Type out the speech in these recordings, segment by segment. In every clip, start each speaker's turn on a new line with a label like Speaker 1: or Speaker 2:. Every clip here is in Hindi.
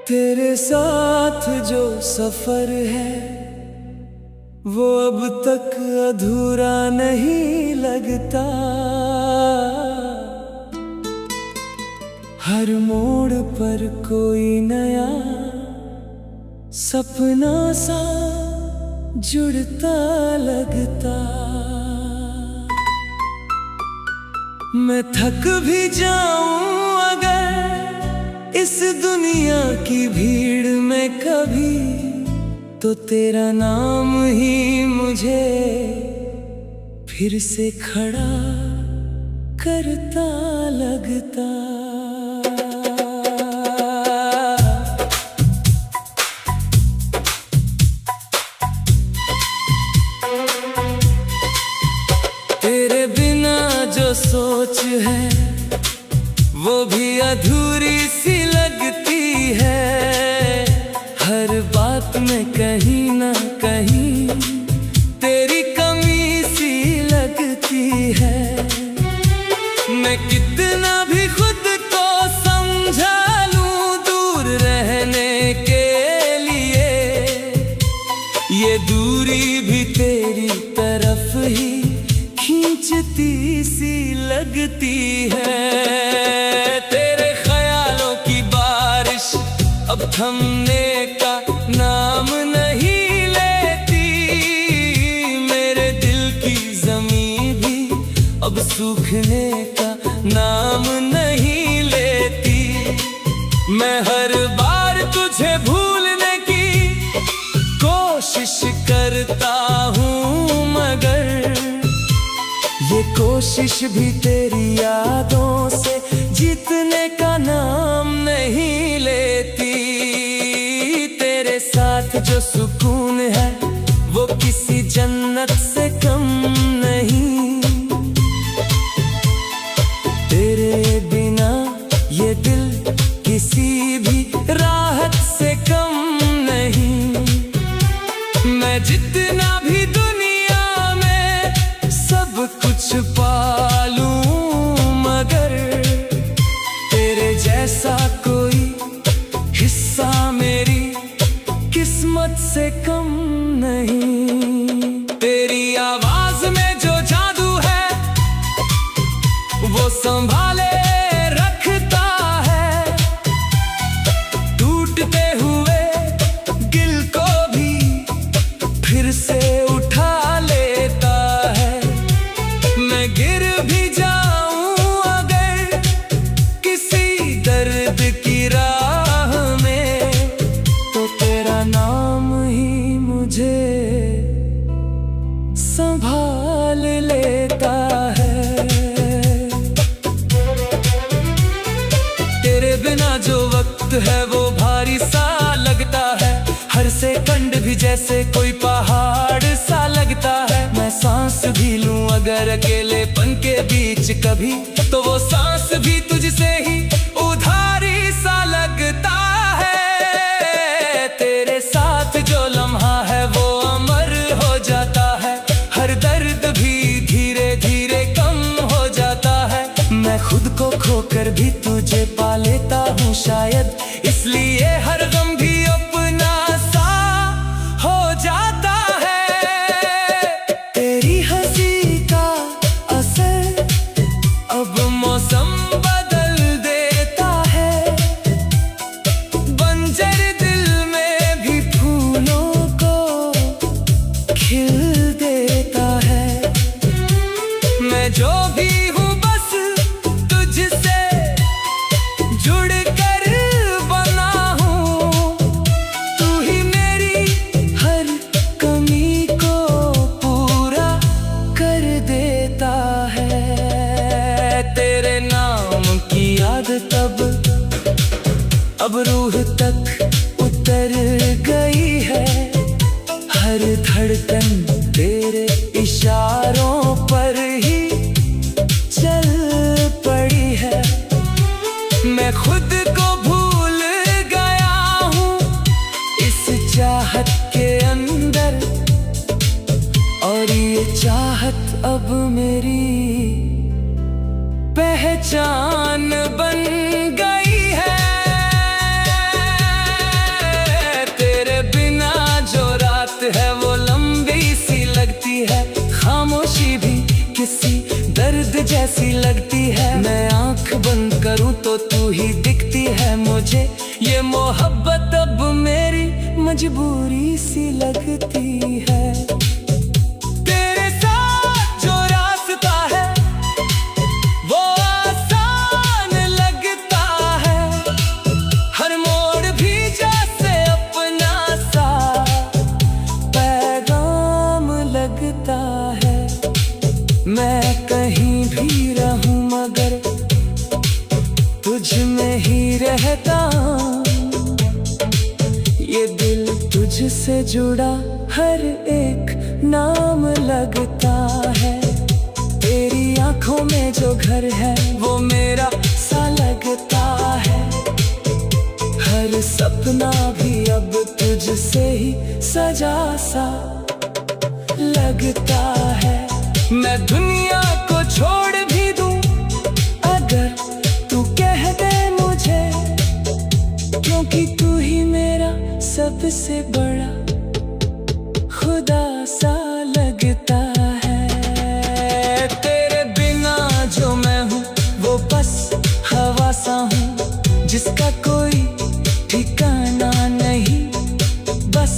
Speaker 1: तेरे साथ जो सफर है वो अब तक अधूरा नहीं लगता। हर मोड़ पर कोई नया सपना सा जुड़ता लगता। मैं थक भी जाऊं अगर इस दुनिया की भीड़ में कभी, तो तेरा नाम ही मुझे फिर से खड़ा करता लगता। तेरे बिना जो सोच है वो भी अधूरी सी लगती है। हर बात में कहीं ना कहीं तेरी कमी सी लगती है। मैं कितना भी खुद को समझा लूं दूर रहने के लिए, ये दूरी भी तेरी तरफ ही खींचती सी लगती है। तेरे ख्यालों की बारिश अब थमने का नाम नहीं लेती। मेरे दिल की ज़मीं भी अब सूखने का नाम नहीं लेती। मैं हर बार तुझे भूलने की कोशिश करता हूँ, मगर ये कोशिश भी तेरी यादों से जीतने का नाम नहीं लेती। तेरे साथ जो सुकून है वो किसी जन्नत से कम नहीं। तेरे बिना ये दिल किसी भी राहत से कम नहीं। मैं जितना भी दुनिया में सब कुछ पालूं, मगर तेरे जैसा कोई हिस्सा मेरी किस्मत से कम नहीं। तेरी आवाज में जो जादू है वो संभाले रखता है। टूटते हुए दिल को भी फिर से उठा लेता है। मैं गिर भी जाऊं अगर किसी दर्द की राह में, तो तेरा नाम ही मुझे संभाल लेता है। तेरे बिना जो वक्त है वो भारी सा लगता है। हर सेकंड भी जैसे कोई पहाड़ सा लगता है। मैं सांस भी लूं अगर अकेलेपन के बीच कभी, तो वो सांस भी तुझसे ही उधारी सा लगता है। तेरे साथ जो लम्हा है वो अमर हो जाता है। हर दर्द भी धीरे धीरे कम हो जाता है। मैं खुद को खोकर भी तुझे पा लेता हूँ शायद, इसलिए हर गम भी अपना सा हो जाता है। तेरी हंसी का असर अब मौसम बदल देता है। बंजर दिल में भी फूलों को खिल देता है। मैं जो भी हूँ बस तुझसे जुड़ कर बना हूँ। तू ही मेरी हर कमी को पूरा कर देता है। तेरे नाम की याद तब अब रूह तक उतर गई है। हर धड़कन तेरे इशारों पर ही चल पड़ी है। मैं खुद को भूल गया हूँ इस चाहत के अंदर। अब मेरी पहचान बन गई है। तेरे बिना जो रात है वो लंबी सी लगती है, खामोशी भी किसी दर्द जैसी लगती है। मैं आंख बंद करूं तो तू ही दिखती है मुझे, ये मोहब्बत अब मेरी मजबूरी सी लगती है। तेरे साथ जो रास्ता है वो आसान लगता है, हर मोड़ भी जैसे अपना सा पैगाम लगता है। मैं कहीं भी रहूं मगर तुझ में ही रहता, ये दिल तुझसे जुड़ा हर एक नाम लगता है। तेरी आंखों में जो घर है वो मेरा सा लगता है, हर सपना भी अब तुझसे ही सजा सा लगता है। मैं दुनिया को छोड़ भी दूं अगर तू कह दे मुझे, क्योंकि तू ही मेरा सबसे बड़ा खुदा सा लगता है। तेरे बिना जो मैं हूँ वो बस हवा सा हूँ, जिसका कोई ठिकाना नहीं, बस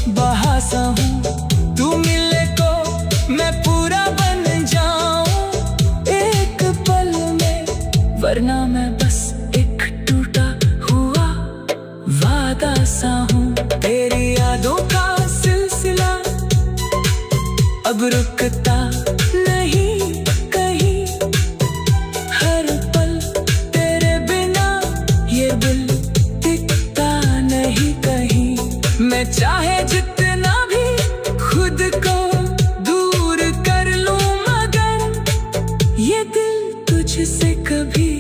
Speaker 1: बहा सा हूँ। तू मिले को मैं पूरा बन जाऊं एक पल में, वरना मैं बस एक टूटा हुआ वादा सा हूँ। तेरी यादों का सिलसिला अब रुकता नहीं कहीं, हर पल तेरे बिना ये दिल टिकता नहीं कहीं। मैं चाहे जितना भी खुद को दूर कर लूं मगर ये दिल तुझसे कभी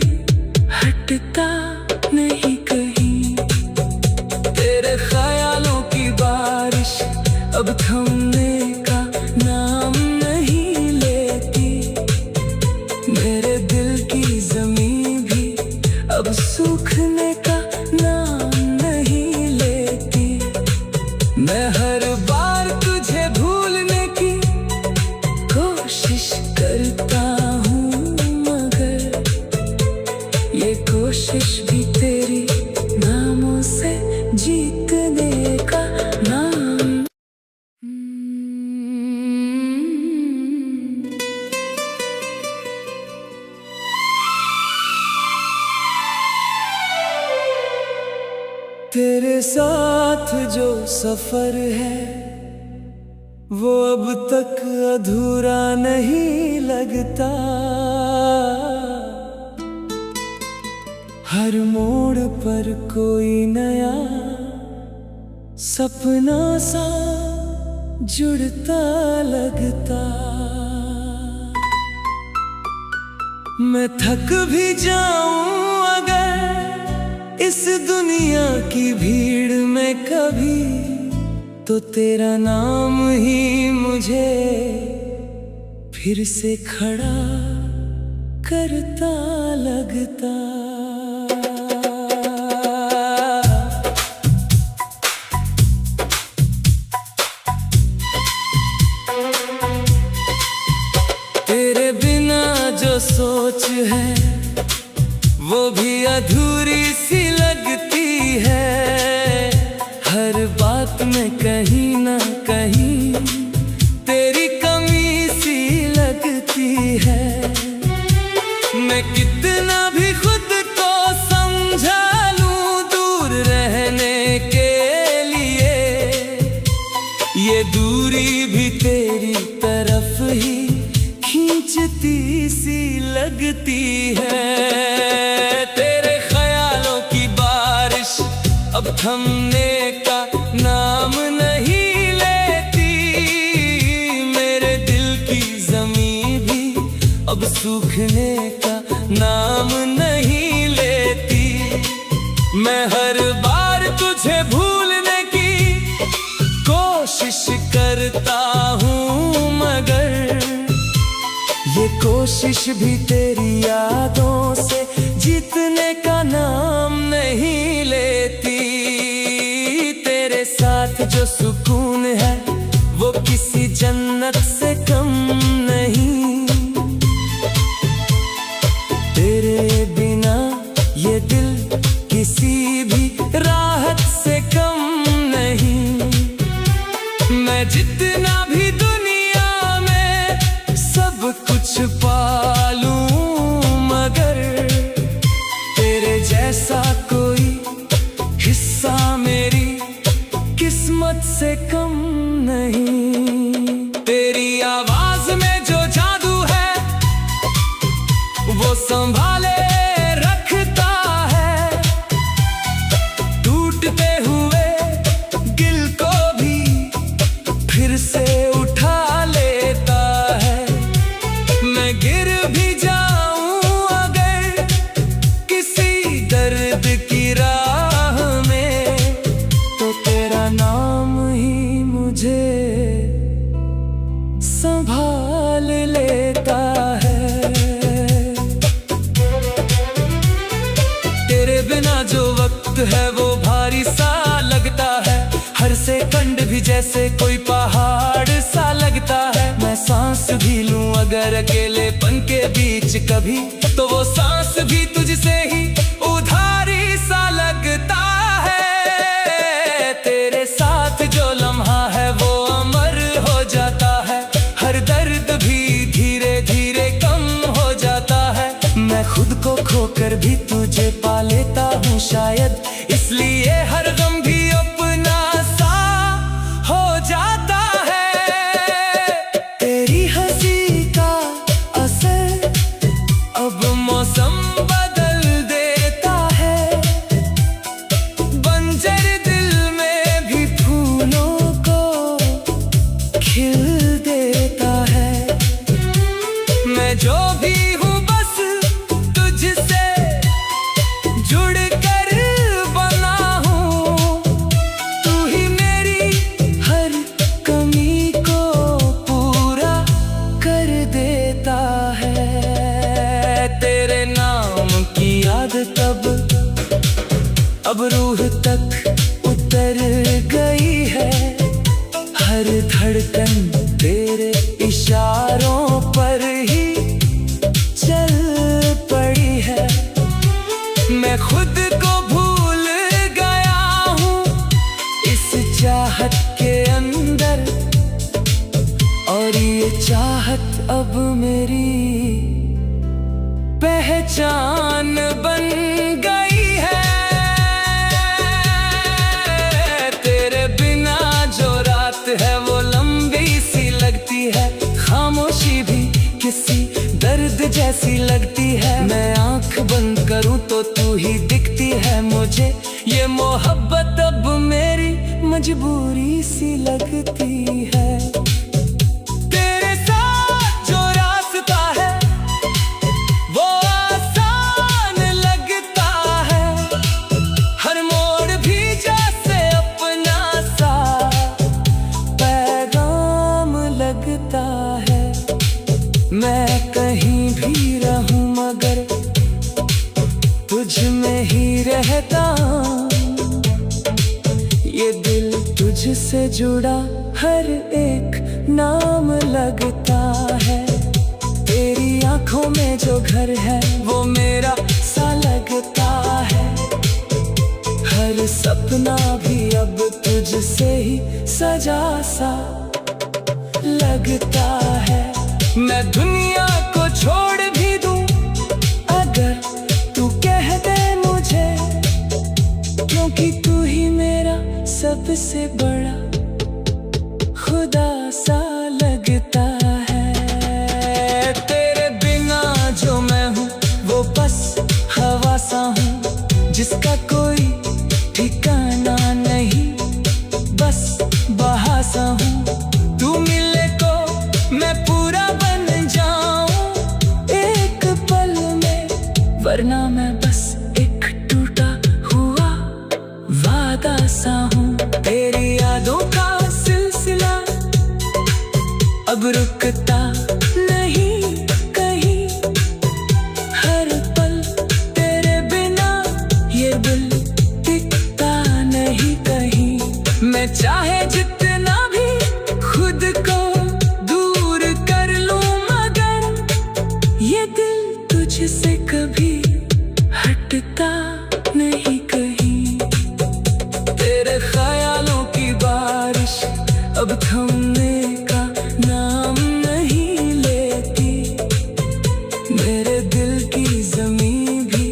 Speaker 1: हटता नहीं कहीं। तेरे ख्यालों की बारिश अब थमने का नाम नहीं लेती, मेरे दिल की ज़मीं भी अब सूखने का नाम नहीं लेती। मैं हर बार तुझे भूलने की कोशिश करता हूँ मगर ये कोशिश भी तेरी नामों से जीतने का नाम। तेरे साथ जो सफर है वो अब तक अधूरा नहीं लगता, हर मोड़ पर कोई नया सपना सा जुड़ता लगता। मैं थक भी जाऊं अगर इस दुनिया की भीड़ में कभी, तो तेरा नाम ही मुझे फिर से खड़ा करता लगता। तेरे बिना जो सोच है वो भी अधूरी सी लगती है, हर बात में कहीं ना कहीं तेरी कमी सी लगती है। मैं कितना भी खुद को समझा लूं दूर रहने के लिए, ये दूरी भी तेरी तरफ ही खींचती सी लगती है। तेरे ख्यालों की बारिश अब थमने का नाम नहीं लेती, मेरे दिल की ज़मीं भी अब सूखने का नाम नहीं लेती। मैं हर बार तुझे भूलने की कोशिश करता हूँ मगर ये कोशिश भी तेरी यादों से जीतने का नाम नहीं लेती। तेरे साथ जो सुकून है वो किसी जन्नत से कम नहीं। तेरे बिना ये दिल किसी भी राहत से कम नहीं। मैं जितना भी दुनिया में सब कुछ पालूं, मगर तेरे जैसा कोई हिस्सा मेरी किस्मत से कम नहीं। तेरी आवाज में जो जादू है वो संभाले रखता है। टूटते हुए दिल को भी फिर से उठा लेता है। मैं गिर भी जाऊं अगर किसी दर्द की राह में, तो तेरा नाम ही मुझे संभाल लेता है। तेरे बिना जो वक्त है वो भारी सा लगता है। हर सेकंड भी जैसे कोई पहाड़ सा लगता है। मैं सांस भी लूं अगर अकेलेपन के बीच कभी, तो वो सांस भी तुझसे ही उधारी सा लगता है। तेरे साथ जो लम्हा है वो अमर हो जाता है। हर दर्द भी धीरे धीरे कम हो जाता है। मैं खुद को खोकर भी तुझे पा लेता हूँ शायद, इसलिए हर गम भी अपना सा हो जाता है। तेरी हंसी का असर अब मौसम बदल देता है। बंजर दिल में भी फूलों को खिल देता है। मैं जो भी हूँ बस तुझसे जुड़ कर बना हूँ। तू ही मेरी हर कमी को पूरा कर देता है। तेरे नाम की याद तब अब रूह तक उतर गई है। हर धड़कन तेरे इशारों पर ही चल पड़ी है। मैं खुद को भूल गया हूँ इस चाहत के अंदर, और ये चाहत अब मेरी पहचान बन गई है। तेरे बिना जो रात है वो लंबी सी लगती है। खामोशी भी किसी दर्द जैसी लगती है। मैं आंख बंद करूं तो तू ही दिखती है मुझे। ये मोहब्बत अब मेरी मजबूरी सी लगती है। तेरे साथ जो रास्ता है वो आसान लगता है। हर मोड़ भी जैसे अपना सा पैगाम लगता है। मैं कहीं भी रहूं मगर तुझ में ही रहता हूं। ये दिल तुझसे जुड़ा हर एक नाम लगता है। तेरी आंखों में जो घर है वो मेरा सा लगता है। हर सपना भी अब तुझसे ही सजा सा लगता है। मैं दुनिया को छोड़ भी दूं अगर तू कह दे मुझे, क्योंकि तू ही मेरा सबसे बड़ा खुदा सा लगता है। तेरे बिना जो मैं हूँ वो बस हवा सा हूँ जिसका कोई ठिकाना नहीं। बस बहा सा हूँ, तू मिले को मैं पूरा बन जाऊं एक पल में, वरना मैं बस एक टूटा हुआ वादा सा हूँ। तेरी यादों का सिलसिला अब रुकता नहीं चाहे जितना भी खुद को दूर कर लूं, मगर ये दिल तुझसे कभी हटता नहीं कहीं। तेरे ख्यालों की बारिश अब थमने का नाम नहीं लेती, मेरे दिल की ज़मीं भी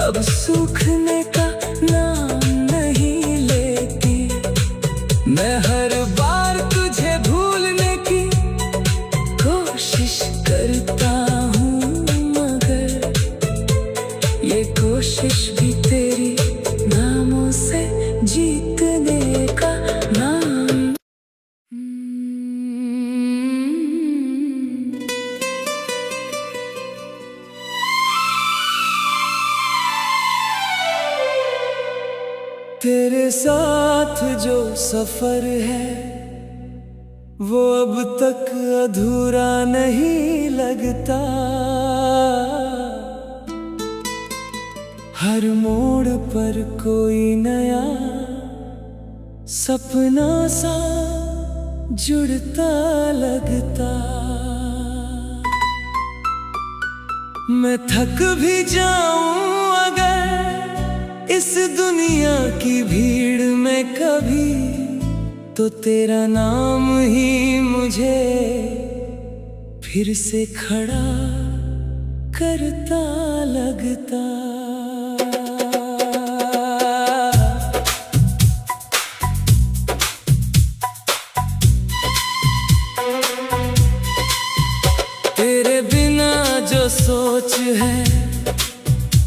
Speaker 1: अब सूखने का नाम नहीं लेती। मैं हर बार तुझे भूलने की कोशिश करता हूँ, मगर ये कोशिश भी तेरी नामों से जीतने का नाम। तेरे साथ जो सफर है वो अब तक अधूरा नहीं लगता, हर मोड़ पर कोई नया सपना सा जुड़ता लगता। मैं थक भी जाऊं अगर इस दुनिया की भीड़ में कभी, तो तेरा नाम ही मुझे फिर से खड़ा करता लगता। तेरे बिना जो सोच है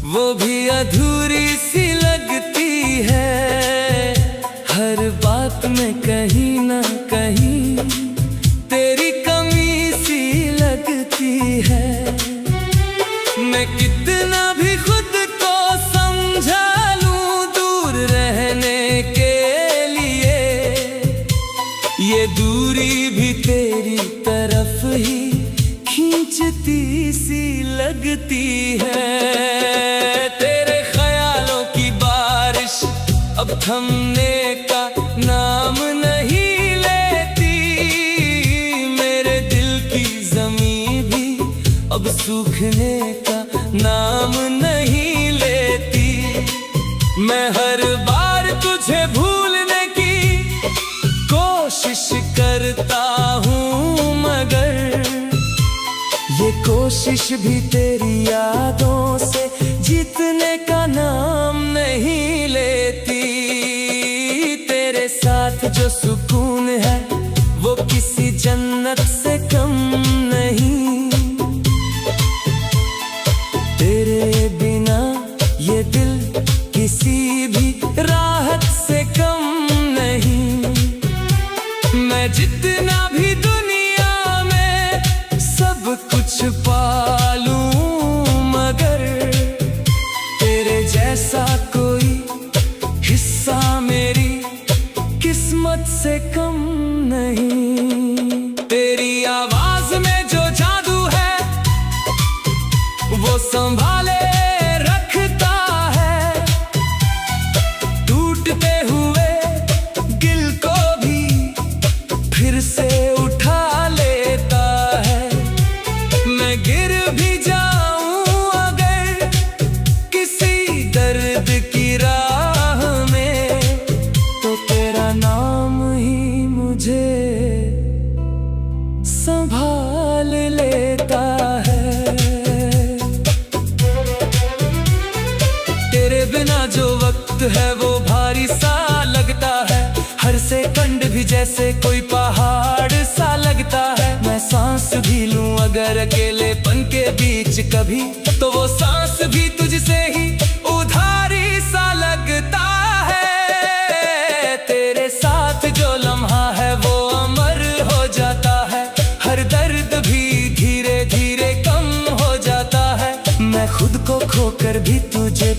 Speaker 1: वो भी अधूरी सी लगती है, हर बात में कहीं ना कहीं तेरी कमी सी लगती है। मैं कितना भी खुद को समझा लूं दूर रहने के लिए, ये दूरी भी तेरी तरफ ही खींचती सी लगती है। तेरे ख्यालों की बारिश अब थमने का नाम नहीं लेती, मेरे दिल की ज़मीं भी अब सूखने का नाम नहीं लेती। मैं हर बार तुझे भूलने की कोशिश करता हूँ, मगर ये कोशिश भी तेरी यादों से जीतने का नाम नहीं लेती। तेरे साथ जो सुकून है वो किसी जन्नत से कम नहीं, तेरे बिना ये दिल किसी भी राहत से कम नहीं। मैं जितना भी दुनिया में सब कुछ पालूं, मगर तेरे जैसा कोई हिस्सा मेरी किस्मत से कम नहीं। तेरी आवाज में जो जादू है वो संभाले रखता है, टूटते हुए दिल को भी फिर से उठा लेता है। मैं गिर भी जाऊं अगर किसी दर्द की राह में, तो तेरा नाम ही मुझे संभाल लेता है। तेरे बिना जो वक्त है वो भारी सा लगता है, हर सेकंड भी जैसे कोई पहाड़ सा लगता है। मैं सांस भी लूं अगर अकेलेपन के बीच कभी, तो वो सांस भी तुझसे ही उधारी सा लगता है। तेरे साथ जो लम्हा है वो अमर हो जाता है, हर दर्द भी धीरे धीरे कम हो जाता है। मैं खुद को खोकर भी तुझे